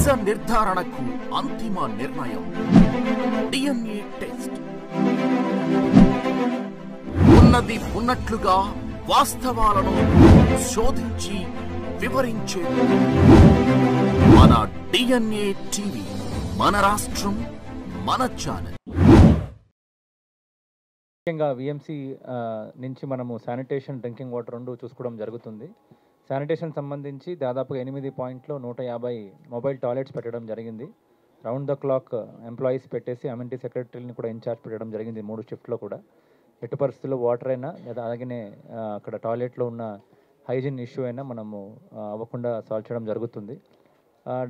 నిజ నిర్ధారణకు అంతిమ నిర్ణయం డిఎన్ఏ టెస్ట్. ఉన్నది ఉన్నట్లుగా వాస్తవాలను శోధించి వివరించే మన డిఎన్ఏ టీవీ, మన రాష్ట్రం, మన ఛానల్. ముఖ్యంగా విఎంసి నుంచి మనము శానిటేషన్, డ్రింకింగ్ వాటర్ రెండు చూసుకోవడం జరుగుతుంది. శానిటేషన్ సంబంధించి దాదాపుగా 8 పాయింట్లో 150 మొబైల్ టాయిలెట్స్ పెట్టడం జరిగింది. రౌండ్ ద క్లాక్ ఎంప్లాయీస్ పెట్టేసి అమ్యూనిటీ సెక్రటరీని కూడా ఇన్ఛార్జ్ పెట్టడం జరిగింది 3 షిఫ్ట్లో కూడా. ఎట్టి పరిస్థితుల్లో వాటర్ అయినా లేదా అలాగనే అక్కడ టాయిలెట్లో ఉన్న హైజీన్ ఇష్యూ అయినా మనము అవ్వకుండా సాల్వ్ చేయడం జరుగుతుంది.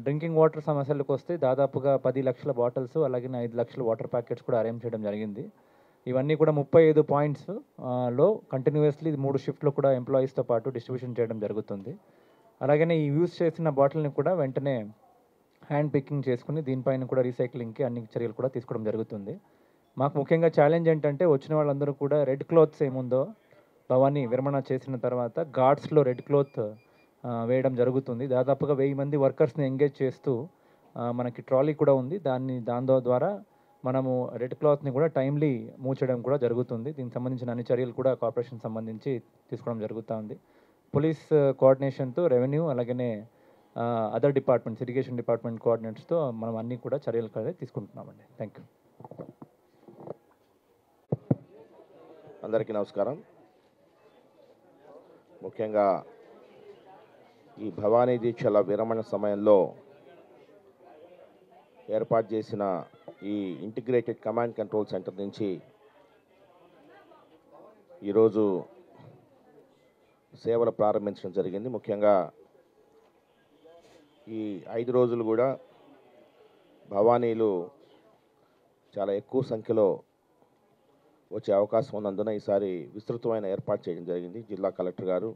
డ్రింకింగ్ వాటర్ సమస్యలకు వస్తే దాదాపుగా 10 లక్షల బాటిల్స్ అలాగే 5 లక్షల వాటర్ ప్యాకెట్స్ కూడా అరేంజ్ చేయడం జరిగింది. ఇవన్నీ కూడా 35 పాయింట్స్ లో కంటిన్యూస్లీ 3 షిఫ్ట్లో కూడా ఎంప్లాయీస్తో పాటు డిస్ట్రిబ్యూషన్ చేయడం జరుగుతుంది. అలాగనే ఈ యూజ్ చేసిన బాటిల్ని కూడా వెంటనే హ్యాండ్ పికింగ్ చేసుకుని దీనిపైన కూడా రీసైక్లింగ్కి అన్ని చర్యలు కూడా తీసుకోవడం జరుగుతుంది. మాకు ముఖ్యంగా ఛాలెంజ్ ఏంటంటే వచ్చిన వాళ్ళందరూ కూడా రెడ్ క్లాత్స్ ఏముందో భవానీ విరమణ చేసిన తర్వాత గార్డ్స్లో రెడ్ క్లాత్ వేయడం జరుగుతుంది. దాదాపుగా 1000 మంది వర్కర్స్ని ఎంగేజ్ చేస్తూ మనకి ట్రాలీ కూడా ఉంది. దాని ద్వారా మనము రెడ్ క్లాత్ని కూడా టైమ్లీ మూవ్ చేయడం కూడా జరుగుతుంది. దీనికి సంబంధించిన అన్ని చర్యలు కూడా కార్పొరేషన్ సంబంధించి తీసుకోవడం జరుగుతూ ఉంది. పోలీస్ కోఆర్డినేషన్తో రెవెన్యూ అలాగనే అదర్ డిపార్ట్మెంట్స్, ఇరిగేషన్ డిపార్ట్మెంట్ కోఆర్డినేట్స్తో మనం అన్నీ కూడా చర్యలు కూడా తీసుకుంటున్నామండి. Thank you. అందరికీ నమస్కారం. ముఖ్యంగా ఈ భవానీ దీక్షల విరమణ సమయంలో ఏర్పాటు చేసిన ఈ ఇంటిగ్రేటెడ్ కమాండ్ కంట్రోల్ సెంటర్ నుంచి ఈరోజు సేవలు ప్రారంభించడం జరిగింది. ముఖ్యంగా ఈ 5 రోజులు కూడా భవానీలు చాలా ఎక్కువ సంఖ్యలో వచ్చే అవకాశం ఉన్నందున ఈసారి విస్తృతమైన ఏర్పాటు చేయడం జరిగింది. జిల్లా కలెక్టర్ గారు,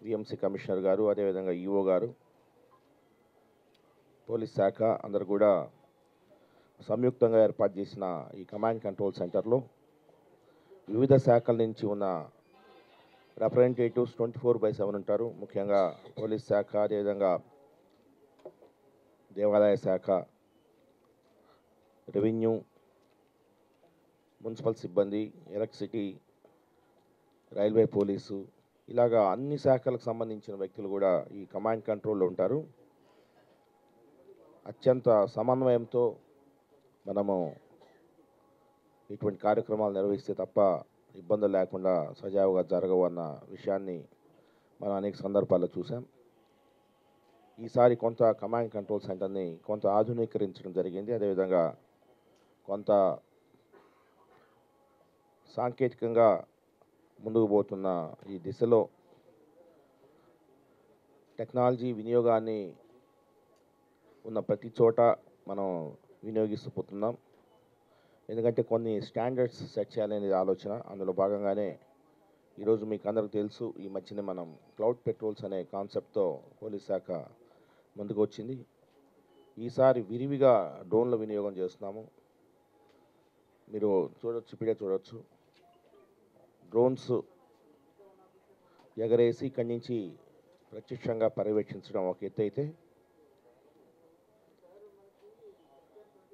విఎంసి కమిషనర్ గారు, అదేవిధంగా ఈఓ గారు, పోలీస్ శాఖ అందరూ కూడా సంయుక్తంగా ఏర్పాటు చేసిన ఈ కమాండ్ కంట్రోల్ సెంటర్లో వివిధ శాఖల నుంచి ఉన్న రిప్రజెంటేటివ్స్ 24/7 ఉంటారు. ముఖ్యంగా పోలీస్ శాఖ, అదేవిధంగా దేవాదాయ శాఖ, రెవెన్యూ, మున్సిపల్ సిబ్బంది, ఎలక్ట్రిసిటీ, రైల్వే పోలీసు, ఇలాగా అన్ని శాఖలకు సంబంధించిన వ్యక్తులు కూడా ఈ కమాండ్ కంట్రోల్లో ఉంటారు. అత్యంత సమన్వయంతో మనము ఇటువంటి కార్యక్రమాలు నిర్వహిస్తే తప్ప ఇబ్బందులు లేకుండా సజావుగా జరగవు అన్న విషయాన్ని మనం అనేక సందర్భాల్లో చూసాం. ఈసారి కొంత కమాండ్ కంట్రోల్ సెంటర్ని కొంత ఆధునీకరించడం జరిగింది. అదేవిధంగా కొంత సాంకేతికంగా ముందుకు పోతున్న ఈ దిశలో టెక్నాలజీ వినియోగాన్ని ఉన్న ప్రతి చోట మనం వినియోగిస్తూ పోతున్నాం. ఎందుకంటే కొన్ని స్టాండర్డ్స్ సెట్ చేయాలనేది ఆలోచన. అందులో భాగంగానే ఈరోజు మీకు అందరికీ తెలుసు, ఈ మధ్యనే మనం క్లౌడ్ పెట్రోల్స్ అనే కాన్సెప్ట్తో పోలీస్ శాఖ ముందుకు వచ్చింది. ఈసారి విరివిగా డ్రోన్ల వినియోగం చేస్తున్నాము. మీరు చూడొచ్చు, ఇప్పుడే చూడొచ్చు. డ్రోన్స్ ఎగరేసి ఇక్కడి నుంచి ప్రత్యక్షంగా పర్యవేక్షించడం ఒక ఎత్తు అయితే,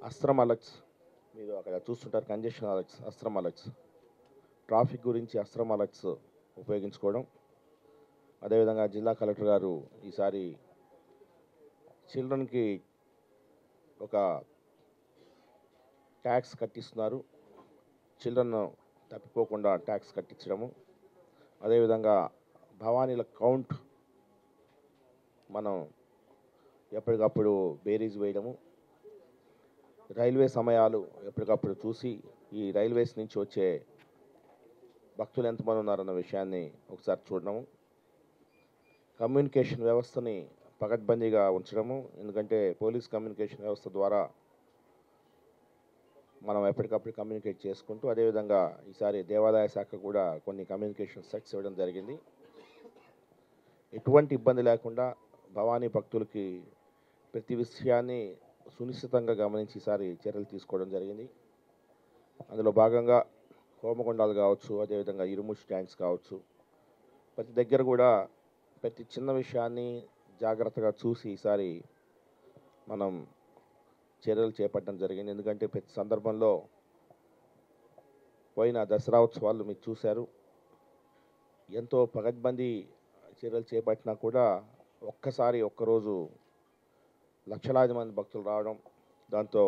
అస్త్రం అలర్ట్స్ మీరు అక్కడ చూస్తుంటారు, కంజెషన్ అలర్ట్స్, అస్త్రం అలర్ట్స్, ట్రాఫిక్ గురించి అస్త్రం అలర్ట్స్ ఉపయోగించుకోవడం. అదేవిధంగా జిల్లా కలెక్టర్ గారు ఈసారి చిల్డ్రన్కి ఒక ట్యాక్స్ కట్టిస్తున్నారు. చిల్డ్రన్ తప్పిపోకుండా ట్యాక్స్ కట్టించడము. అదేవిధంగా భవానీల కౌంట్ మనం ఎప్పటికప్పుడు బేరీజ్ వేయడము. రైల్వే సమయాలు ఎప్పటికప్పుడు చూసి ఈ రైల్వేస్ నుంచి వచ్చే భక్తులు ఎంతమంది ఉన్నారన్న విషయాన్ని ఒకసారి చూడడము. కమ్యూనికేషన్ వ్యవస్థని పకడ్బందీగా ఉంచడము. ఎందుకంటే పోలీస్ కమ్యూనికేషన్ వ్యవస్థ ద్వారా మనం ఎప్పటికప్పుడు కమ్యూనికేట్ చేసుకుంటూ, అదేవిధంగా ఈసారి దేవాదాయ శాఖ కూడా కొన్ని కమ్యూనికేషన్ సెట్స్ ఇవ్వడం జరిగింది. ఎటువంటి ఇబ్బంది లేకుండా భవానీ భక్తులకి ప్రతి విషయాన్ని సునిశ్చితంగా గమనించి ఈసారి చర్యలు తీసుకోవడం జరిగింది. అందులో భాగంగా హోమగుండాలు కావచ్చు, అదేవిధంగా ఇరుము స్టాండ్స్ కావచ్చు, ప్రతి దగ్గర కూడా ప్రతి చిన్న విషయాన్ని జాగ్రత్తగా చూసి ఈసారి మనం చర్యలు చేపట్టడం జరిగింది. ఎందుకంటే ప్రతి సందర్భంలో పోయిన దసరా ఉత్సవాలు మీరు చూశారు, ఎంతో పగడ్బందీ చర్యలు చేపట్టినా కూడా ఒక్కరోజు లక్షలాది మంది భక్తులు రావడం, దాంతో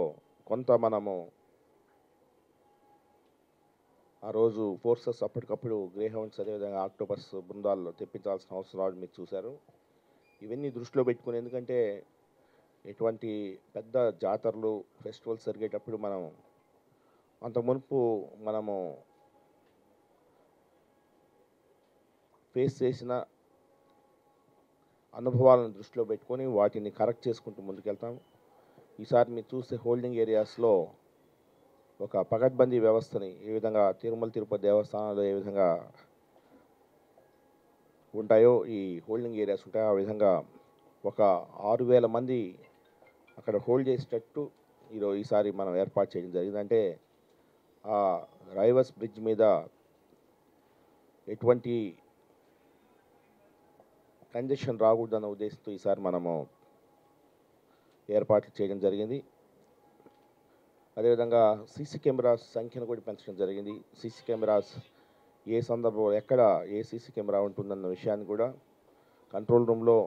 కొంత మనము ఆ రోజు ఫోర్సెస్ అప్పటికప్పుడు గ్రేహౌండ్స్ అదేవిధంగా ఆక్టోపస్ బృందాల్లో తెప్పించాల్సిన అవసరం రావడం మీరు చూశారు. ఇవన్నీ దృష్టిలో పెట్టుకుని, ఎందుకంటే ఎటువంటి పెద్ద జాతరలు ఫెస్టివల్స్ జరిగేటప్పుడు మనం అంత మునుపు మనము ఫేస్ చేసిన అనుభవాలను దృష్టిలో పెట్టుకొని వాటిని కరెక్ట్ చేసుకుంటూ ముందుకెళ్తాం. ఈసారి మీరు చూస్తే హోల్డింగ్ ఏరియాస్లో ఒక పగడ్బందీ వ్యవస్థని ఏ విధంగా తిరుమల తిరుపతి దేవస్థానాలు ఏ విధంగా ఉంటాయో ఈ హోల్డింగ్ ఏరియాస్ ఉంటాయో ఆ విధంగా ఒక 6,000 మంది అక్కడ హోల్డ్ చేసేటట్టు ఈసారి మనం ఏర్పాటు చేయడం జరిగింది. అంటే ఆ రైవర్స్ బ్రిడ్జ్ మీద ఎటువంటి కంజెషన్ రాకూడదన్న ఉద్దేశంతో ఈసారి మనము ఏర్పాట్లు చేయడం జరిగింది. అదేవిధంగా సీసీ కెమెరాస్ సంఖ్యను కూడా పెంచడం జరిగింది. సీసీ కెమెరాస్ ఏ సందర్భంలో ఎక్కడ ఏ సీసీ కెమెరా ఉంటుందన్న విషయాన్ని కూడా కంట్రోల్ రూమ్లో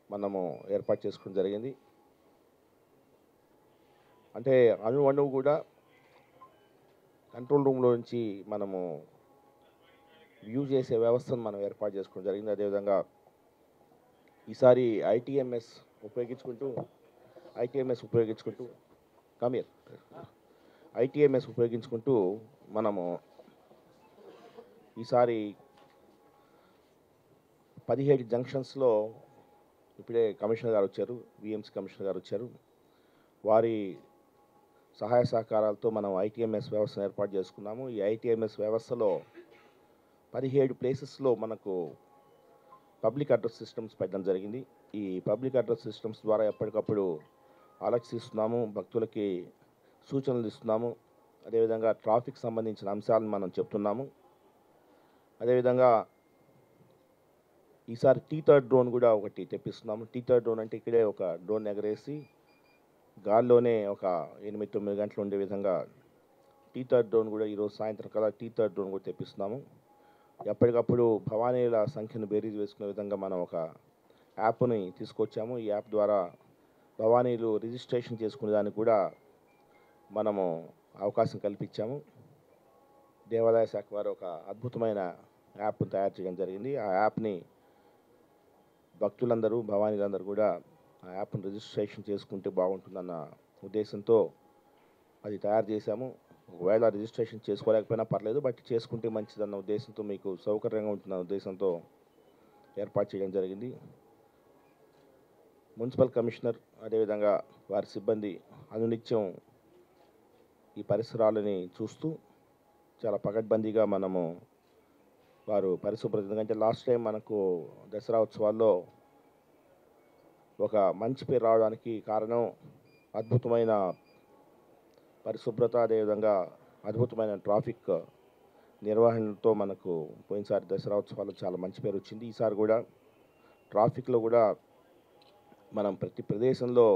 మనము ఏర్పాటు చేసుకోవడం జరిగింది. అంటే అణువు కూడా కంట్రోల్ రూమ్లో నుంచి మనము వ్యూ చేసే వ్యవస్థను మనం ఏర్పాటు చేసుకోవడం జరిగింది. అదేవిధంగా ఈసారి ఐటీఎంఎస్ ఉపయోగించుకుంటూ మనము ఈసారి 17 జంక్షన్స్లో ఇప్పుడే కమిషనర్ గారు వచ్చారు, విఎంసీ కమిషనర్ గారు వచ్చారు. వారి సహాయ సహకారాలతో మనం ఐటీఎంఎస్ వ్యవస్థను ఏర్పాటు చేసుకున్నాము. ఈ ఐటీఎంఎస్ వ్యవస్థలో 17 ప్లేసెస్లో మనకు పబ్లిక్ అడ్రస్ సిస్టమ్స్ పెట్టడం జరిగింది. ఈ పబ్లిక్ అడ్రస్ సిస్టమ్స్ ద్వారా ఎప్పటికప్పుడు అలర్ట్స్ ఇస్తున్నాము, భక్తులకి సూచనలు ఇస్తున్నాము. అదేవిధంగా ట్రాఫిక్ సంబంధించిన అంశాలను మనం చెప్తున్నాము. అదేవిధంగా ఈసారి టీథర్డ్ డ్రోన్ కూడా ఒకటి తెప్పిస్తున్నాము. టీథర్డ్ డ్రోన్ అంటే ఇక్కడే ఒక డ్రోన్ ఎగరేసి గాల్లోనే ఒక 8-9 గంటలు ఉండే విధంగా టీథర్డ్ డ్రోన్ కూడా ఈరోజు సాయంత్రం కల్లా టీథర్డ్ డ్రోన్ కూడా తెప్పిస్తున్నాము. ఎప్పటికప్పుడు భవానీల సంఖ్యను బేరీజ్ వేసుకునే విధంగా మనం ఒక యాప్ని తీసుకొచ్చాము. ఈ యాప్ ద్వారా భవానీలు రిజిస్ట్రేషన్ చేసుకునే దానికి కూడా మనము అవకాశం కల్పించాము. దేవాదాయ శాఖ వారు ఒక అద్భుతమైన యాప్ను తయారు చేయడం జరిగింది. ఆ యాప్ని భక్తులందరూ భవానీలందరూ కూడా ఆ యాప్ను రిజిస్ట్రేషన్ చేసుకుంటే బాగుంటుందన్న ఉద్దేశంతో అది తయారు చేశాము. ఒకవేళ రిజిస్ట్రేషన్ చేసుకోలేకపోయినా పర్లేదు, బట్ చేసుకుంటే మంచిదన్న ఉద్దేశంతో, మీకు సౌకర్యంగా ఉంటుందన్న ఉద్దేశంతో ఏర్పాటు చేయడం జరిగింది. మున్సిపల్ కమిషనర్ అదేవిధంగా వారి సిబ్బంది అనునిత్యం ఈ పరిసరాలని చూస్తూ చాలా పకడ్బందీగా మనము వారు పరిశుభ్రత, ఎందుకంటే లాస్ట్ టైం మనకు దసరా ఉత్సవాల్లో ఒక మంచి పేరు రావడానికి కారణం అద్భుతమైన పరిశుభ్రత, అదేవిధంగా అద్భుతమైన ట్రాఫిక్ నిర్వహణతో మనకు పోయినసారి దసరా ఉత్సవాల్లో చాలా మంచి పేరు వచ్చింది. ఈసారి కూడా ట్రాఫిక్లో కూడా మనం ప్రతి ప్రదేశంలో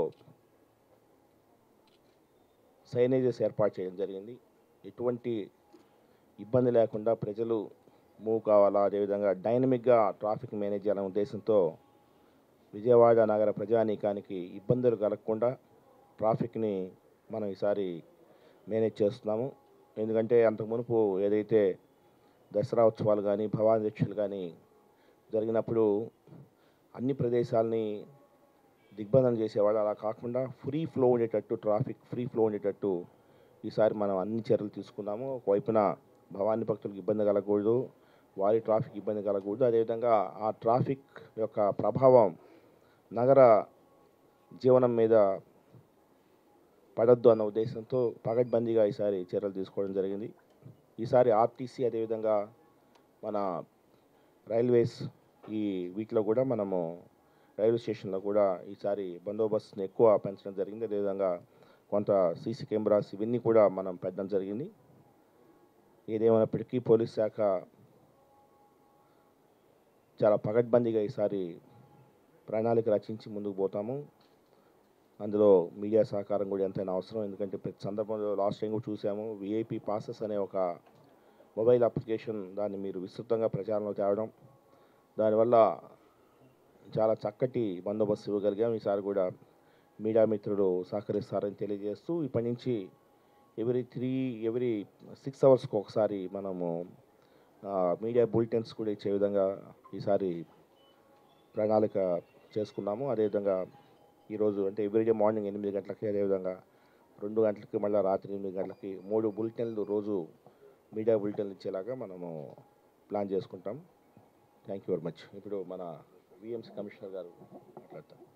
సైనేజెస్ ఏర్పాటు చేయడం జరిగింది. ఎటువంటి ఇబ్బంది లేకుండా ప్రజలు మూవ్ కావాలా, అదేవిధంగా డైనమిక్గా ట్రాఫిక్ మేనేజ్ చేయాలనే ఉద్దేశంతో విజయవాడ నగర ప్రజానీకానికి ఇబ్బందులు కలగకుండా ట్రాఫిక్ని మనం ఈసారి మేనేజ్ చేస్తున్నాము. ఎందుకంటే అంతకు మునుపు ఏదైతే దసరా ఉత్సవాలు కానీ భవానీ దీక్షలు కానీ జరిగినప్పుడు అన్ని ప్రదేశాలని దిగ్బంధనం చేసేవాళ్ళు. అలా కాకుండా ఫ్రీ ఫ్లో ఉండేటట్టు, ట్రాఫిక్ ఫ్రీ ఫ్లో ఉండేటట్టు ఈసారి మనం అన్ని చర్యలు తీసుకున్నాము. ఒకవైపున భవానీ భక్తులకు ఇబ్బంది కలగకూడదు, వారి ట్రాఫిక్ ఇబ్బంది కలగకూడదు, అదేవిధంగా ఆ ట్రాఫిక్ యొక్క ప్రభావం నగర జీవనం మీద పడద్దు అన్న ఉద్దేశంతో పగడ్బందీగా ఈసారి చర్యలు తీసుకోవడం జరిగింది. ఈసారి ఆర్టీసీ అదేవిధంగా మన రైల్వేస్ ఈ వీటిలో కూడా మనము రైల్వే స్టేషన్లో కూడా ఈసారి బందోబస్తుని ఎక్కువ పెంచడం జరిగింది. అదేవిధంగా కొంత సీసీ కెమెరాస్ ఇవన్నీ కూడా మనం పెట్టడం జరిగింది. ఏదేమైనప్పటికీ పోలీస్ శాఖ చాలా పగడ్బందీగా ఈసారి ప్రణాళిక రచించి ముందుకు పోతాము. అందులో మీడియా సహకారం కూడా ఎంతైనా అవసరం. ఎందుకంటే ప్రతి సందర్భంలో లాస్ట్ టైం కూడా చూసాము, విఐపి పాసెస్ అనే ఒక మొబైల్ అప్లికేషన్, దాన్ని మీరు విస్తృతంగా ప్రచారంలో తేవడం, దానివల్ల చాలా చక్కటి బందోబస్తు ఇవ్వగలిగాం. ఈసారి కూడా మీడియా మిత్రులు సహకరిస్తారని తెలియజేస్తూ, ఇప్పటి నుంచి ఎవ్రీ 6 అవర్స్కి ఒకసారి మనము మీడియా బులెటిన్స్ కూడా ఇచ్చే విధంగా ఈసారి ప్రణాళిక చేసుకున్నాము. అదేవిధంగా ఈరోజు అంటే ఎవ్రీడే మార్నింగ్ 8 గంటలకి, అదేవిధంగా 2 గంటలకి, మళ్ళీ రాత్రి 8 గంటలకి 3 బులెటిన్లు రోజు మీడియా బులెటిన్లు ఇచ్చేలాగా మనము ప్లాన్ చేసుకుంటాం. Thank you very much. ఇప్పుడు మన విఎంసీ కమిషనర్ గారు మాట్లాడతారు.